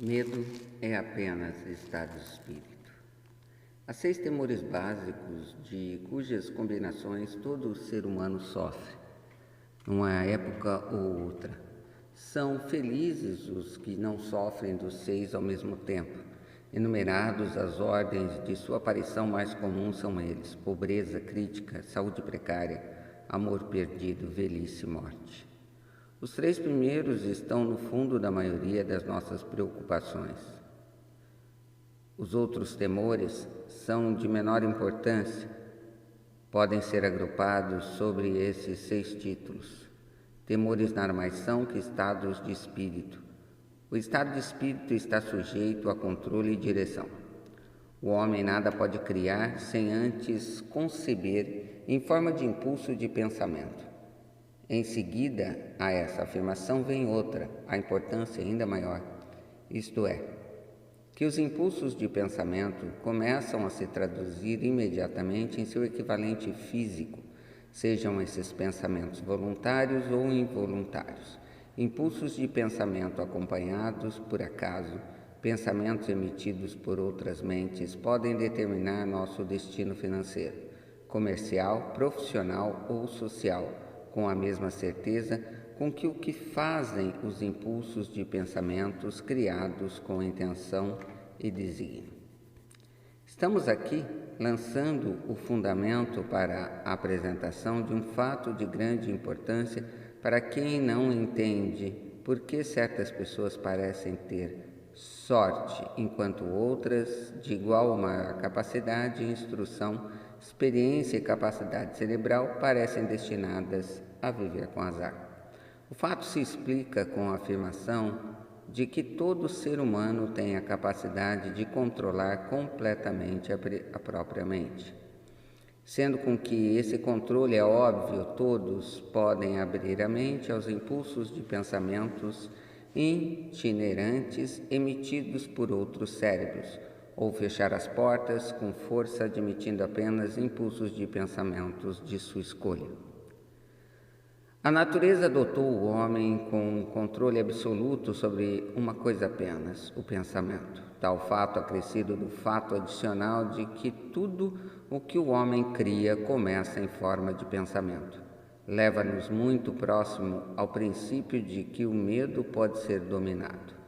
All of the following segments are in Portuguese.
Medo é apenas estado de espírito. Há 6 temores básicos de cujas combinações todo ser humano sofre, numa época ou outra. São felizes os que não sofrem dos 6 ao mesmo tempo. Enumerados, as ordens de sua aparição mais comuns são eles: pobreza crítica, saúde precária, amor perdido, velhice e morte. Os 3 primeiros estão no fundo da maioria das nossas preocupações. Os outros temores são de menor importância. Podem ser agrupados sobre esses 6 títulos. Temores nada mais são que estados de espírito. O estado de espírito está sujeito a controle e direção. O homem nada pode criar sem antes conceber em forma de impulso de pensamento. Em seguida a essa afirmação vem outra, a importância ainda maior, isto é, que os impulsos de pensamento começam a se traduzir imediatamente em seu equivalente físico, sejam esses pensamentos voluntários ou involuntários. Impulsos de pensamento acompanhados por acaso, pensamentos emitidos por outras mentes podem determinar nosso destino financeiro, comercial, profissional ou social, com a mesma certeza com que o que fazem os impulsos de pensamentos criados com intenção e desígnio. Estamos aqui lançando o fundamento para a apresentação de um fato de grande importância para quem não entende por que certas pessoas parecem ter sorte, enquanto outras, de igual ou maior capacidade, instrução, experiência e capacidade cerebral, parecem destinadas a viver com azar. O fato se explica com a afirmação de que todo ser humano tem a capacidade de controlar completamente a própria mente. Sendo com que esse controle é óbvio, todos podem abrir a mente aos impulsos de pensamentos itinerantes emitidos por outros cérebros, ou fechar as portas com força admitindo apenas impulsos de pensamentos de sua escolha. A natureza dotou o homem com um controle absoluto sobre uma coisa apenas, o pensamento. Tal fato acrescido do fato adicional de que tudo o que o homem cria começa em forma de pensamento. Leva-nos muito próximo ao princípio de que o medo pode ser dominado.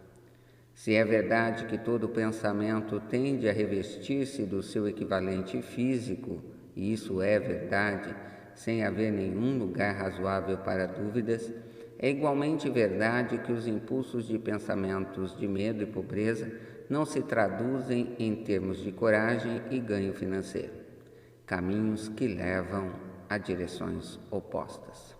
Se é verdade que todo pensamento tende a revestir-se do seu equivalente físico, e isso é verdade, sem haver nenhum lugar razoável para dúvidas, é igualmente verdade que os impulsos de pensamentos de medo e pobreza não se traduzem em termos de coragem e ganho financeiro, caminhos que levam a direções opostas.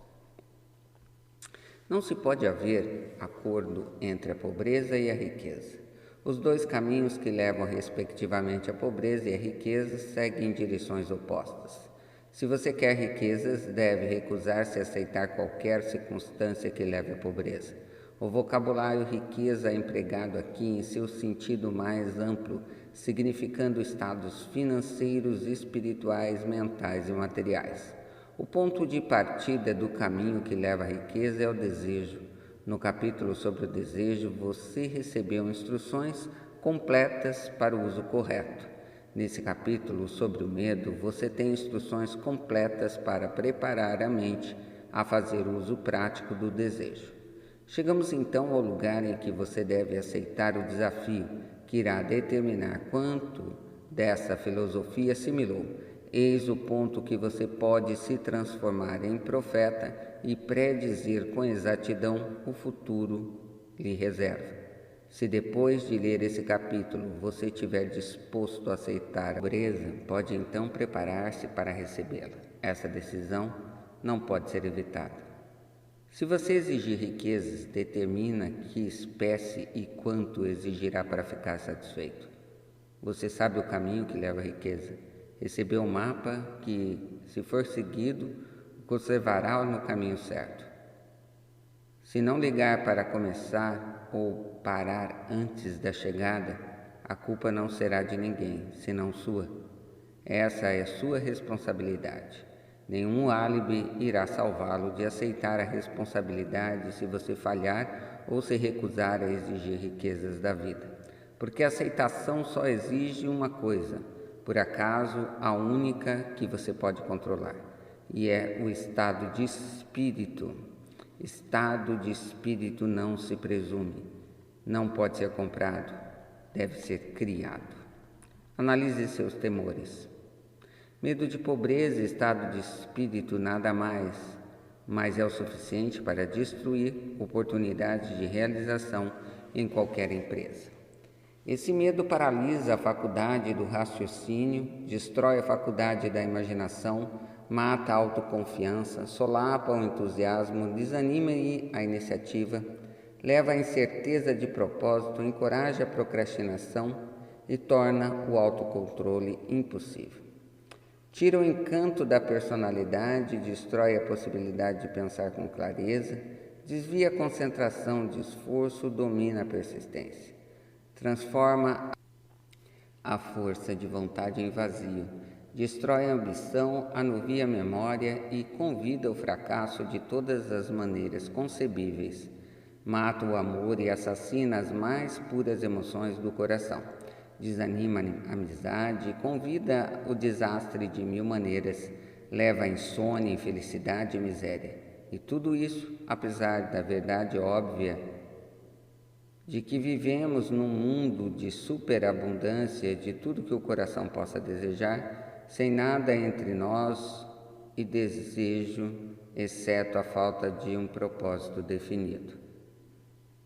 Não se pode haver acordo entre a pobreza e a riqueza. Os 2 caminhos que levam respectivamente à pobreza e à riqueza seguem em direções opostas. Se você quer riquezas, deve recusar-se a aceitar qualquer circunstância que leve à pobreza. O vocabulário riqueza é empregado aqui em seu sentido mais amplo, significando estados financeiros, espirituais, mentais e materiais. O ponto de partida do caminho que leva à riqueza é o desejo. No capítulo sobre o desejo, você recebeu instruções completas para o uso correto. Nesse capítulo sobre o medo, você tem instruções completas para preparar a mente a fazer uso prático do desejo. Chegamos então ao lugar em que você deve aceitar o desafio, que irá determinar quanto dessa filosofia assimilou. Eis o ponto que você pode se transformar em profeta e predizer com exatidão o futuro lhe reserva. Se depois de ler esse capítulo você estiver disposto a aceitar a pobreza, pode então preparar-se para recebê-la. Essa decisão não pode ser evitada. Se você exigir riquezas, determina que espécie e quanto exigirá para ficar satisfeito. Você sabe o caminho que leva à riqueza. Recebeu um mapa que, se for seguido, conservará no caminho certo. Se não ligar para começar ou parar antes da chegada, a culpa não será de ninguém, senão sua. Essa é sua responsabilidade. Nenhum álibi irá salvá-lo de aceitar a responsabilidade se você falhar ou se recusar a exigir riquezas da vida. Porque a aceitação só exige uma coisa, por acaso a única que você pode controlar, e é o estado de espírito. Estado de espírito não se presume, não pode ser comprado, deve ser criado. Analise seus temores. Medo de pobreza, estado de espírito, nada mais, mas é o suficiente para destruir oportunidades de realização em qualquer empresa. Esse medo paralisa a faculdade do raciocínio, destrói a faculdade da imaginação, mata a autoconfiança, solapa o entusiasmo, desanima a iniciativa, leva à incerteza de propósito, encoraja a procrastinação e torna o autocontrole impossível. Tira o encanto da personalidade, destrói a possibilidade de pensar com clareza, desvia a concentração de esforço, domina a persistência. Transforma a força de vontade em vazio, destrói a ambição, anuvia a memória e convida o fracasso de todas as maneiras concebíveis. Mata o amor e assassina as mais puras emoções do coração. Desanima a amizade, convida o desastre de mil maneiras, leva a insônia, infelicidade e miséria. E tudo isso, apesar da verdade óbvia de que vivemos num mundo de superabundância de tudo que o coração possa desejar, sem nada entre nós e desejo, exceto a falta de um propósito definido.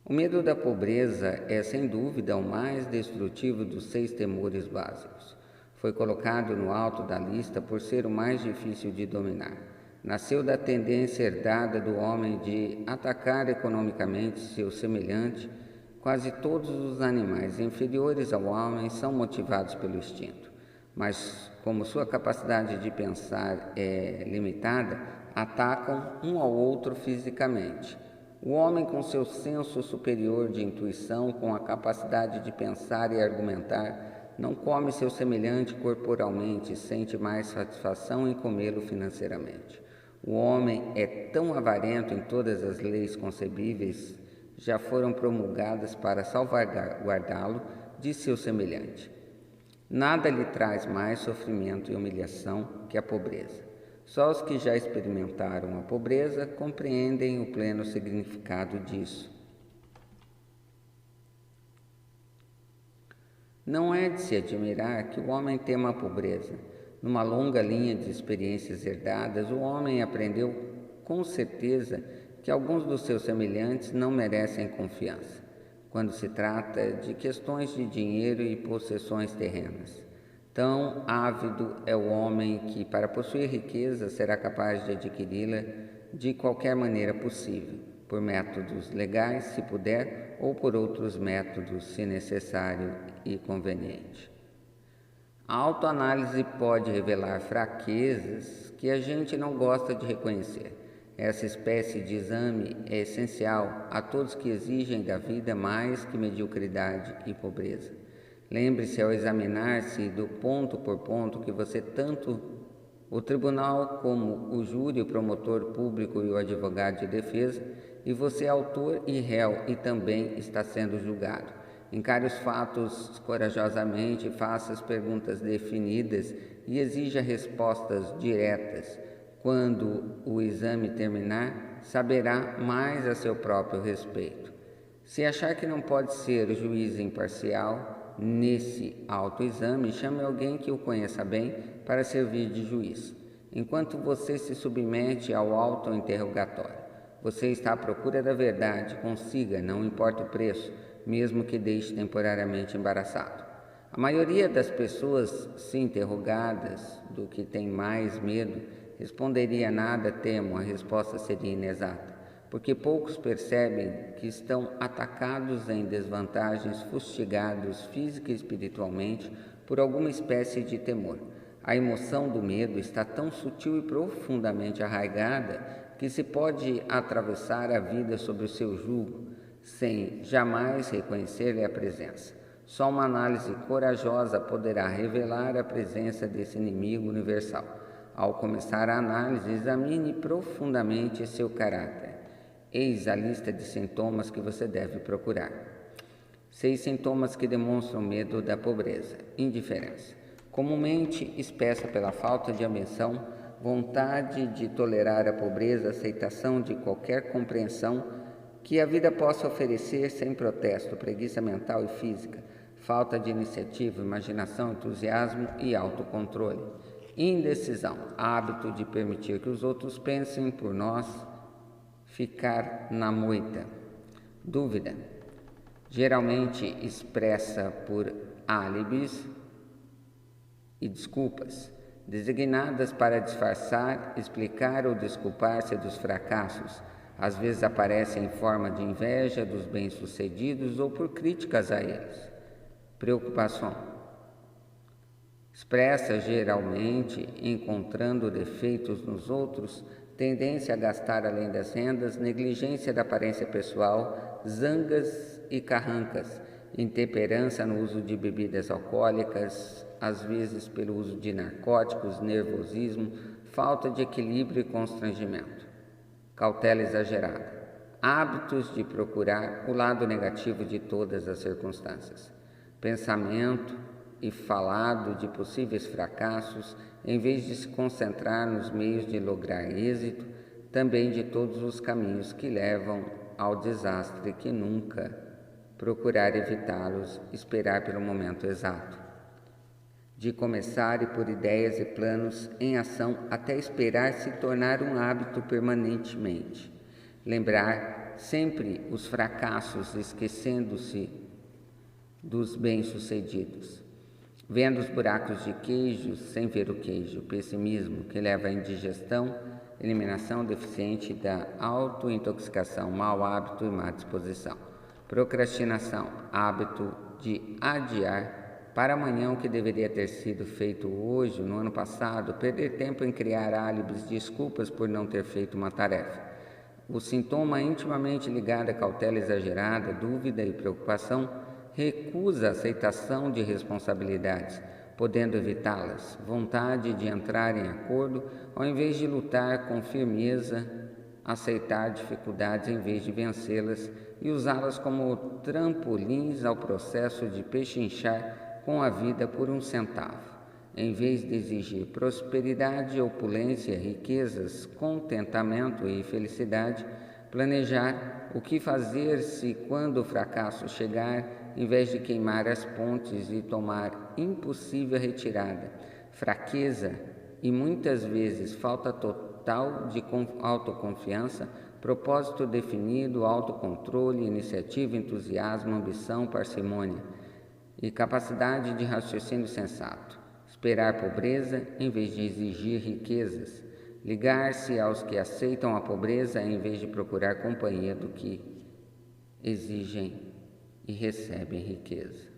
O medo da pobreza é, sem dúvida, o mais destrutivo dos 6 temores básicos. Foi colocado no alto da lista por ser o mais difícil de dominar. Nasceu da tendência herdada do homem de atacar economicamente seu semelhante. Quase todos os animais inferiores ao homem são motivados pelo instinto, mas como sua capacidade de pensar é limitada, atacam um ao outro fisicamente. O homem, com seu senso superior de intuição, com a capacidade de pensar e argumentar, não come seu semelhante corporalmente e sente mais satisfação em comê-lo financeiramente. O homem é tão avarento em todas as leis concebíveis já foram promulgadas para salvaguardá-lo de seu semelhante. Nada lhe traz mais sofrimento e humilhação que a pobreza. Só os que já experimentaram a pobreza compreendem o pleno significado disso. Não é de se admirar que o homem tema a pobreza. Numa longa linha de experiências herdadas, o homem aprendeu com certeza que alguns dos seus semelhantes não merecem confiança, quando se trata de questões de dinheiro e possessões terrenas. Tão ávido é o homem que, para possuir riqueza, será capaz de adquiri-la de qualquer maneira possível, por métodos legais, se puder, ou por outros métodos, se necessário e conveniente. A autoanálise pode revelar fraquezas que a gente não gosta de reconhecer. Essa espécie de exame é essencial a todos que exigem da vida mais que mediocridade e pobreza. Lembre-se, ao examinar-se do ponto por ponto, que você, tanto o tribunal como o júri, o promotor público e o advogado de defesa, e você é autor e réu e também está sendo julgado. Encare os fatos corajosamente, faça as perguntas definidas e exija respostas diretas. Quando o exame terminar, saberá mais a seu próprio respeito. Se achar que não pode ser juiz imparcial nesse autoexame, chame alguém que o conheça bem para servir de juiz. Enquanto você se submete ao autointerrogatório, você está à procura da verdade, consiga, não importa o preço, mesmo que deixe temporariamente embaraçado. A maioria das pessoas, se interrogadas do que tem mais medo, responderia nada temo, a resposta seria inexata, porque poucos percebem que estão atacados em desvantagens, fustigados física e espiritualmente por alguma espécie de temor. A emoção do medo está tão sutil e profundamente arraigada que se pode atravessar a vida sobre o seu jugo, sem jamais reconhecer-lhe a presença. Só uma análise corajosa poderá revelar a presença desse inimigo universal. Ao começar a análise, examine profundamente seu caráter. Eis a lista de sintomas que você deve procurar. 6 sintomas que demonstram medo da pobreza. Indiferença. Comumente expressa pela falta de ambição, vontade de tolerar a pobreza, aceitação de qualquer compreensão que a vida possa oferecer sem protesto, preguiça mental e física, falta de iniciativa, imaginação, entusiasmo e autocontrole. Indecisão, hábito de permitir que os outros pensem por nós, ficar na moita. Dúvida, geralmente expressa por álibis e desculpas, designadas para disfarçar, explicar ou desculpar-se dos fracassos. Às vezes aparece em forma de inveja dos bem-sucedidos ou por críticas a eles. Preocupação. Expressa geralmente encontrando defeitos nos outros, tendência a gastar além das rendas, negligência da aparência pessoal, zangas e carrancas, intemperança no uso de bebidas alcoólicas, às vezes pelo uso de narcóticos, nervosismo, falta de equilíbrio e constrangimento. Cautela exagerada. Hábitos de procurar o lado negativo de todas as circunstâncias. Pensamento e falado de possíveis fracassos, em vez de se concentrar nos meios de lograr êxito, também de todos os caminhos que levam ao desastre que nunca procurar evitá-los, esperar pelo momento exato. De começar e por ideias e planos em ação até esperar se tornar um hábito permanentemente. Lembrar sempre os fracassos, esquecendo-se dos bem-sucedidos. Vendo os buracos de queijo sem ver o queijo. Pessimismo, que leva à indigestão, eliminação deficiente da autointoxicação, mau hábito e má disposição. Procrastinação, hábito de adiar para amanhã o que deveria ter sido feito hoje, no ano passado, perder tempo em criar álibis, desculpas por não ter feito uma tarefa. O sintoma intimamente ligado à cautela exagerada, dúvida e preocupação, recusa a aceitação de responsabilidades, podendo evitá-las, vontade de entrar em acordo, ao invés de lutar com firmeza, aceitar dificuldades em vez de vencê-las e usá-las como trampolins ao processo de pechinchar com a vida por um centavo. Em vez de exigir prosperidade, opulência, riquezas, contentamento e felicidade, planejar o que fazer se quando o fracasso chegar, em vez de queimar as pontes e tomar impossível retirada, fraqueza e muitas vezes falta total de autoconfiança, propósito definido, autocontrole, iniciativa, entusiasmo, ambição, parcimônia e capacidade de raciocínio sensato. Esperar pobreza em vez de exigir riquezas. Ligar-se aos que aceitam a pobreza em vez de procurar companhia do que exigem e recebem riqueza.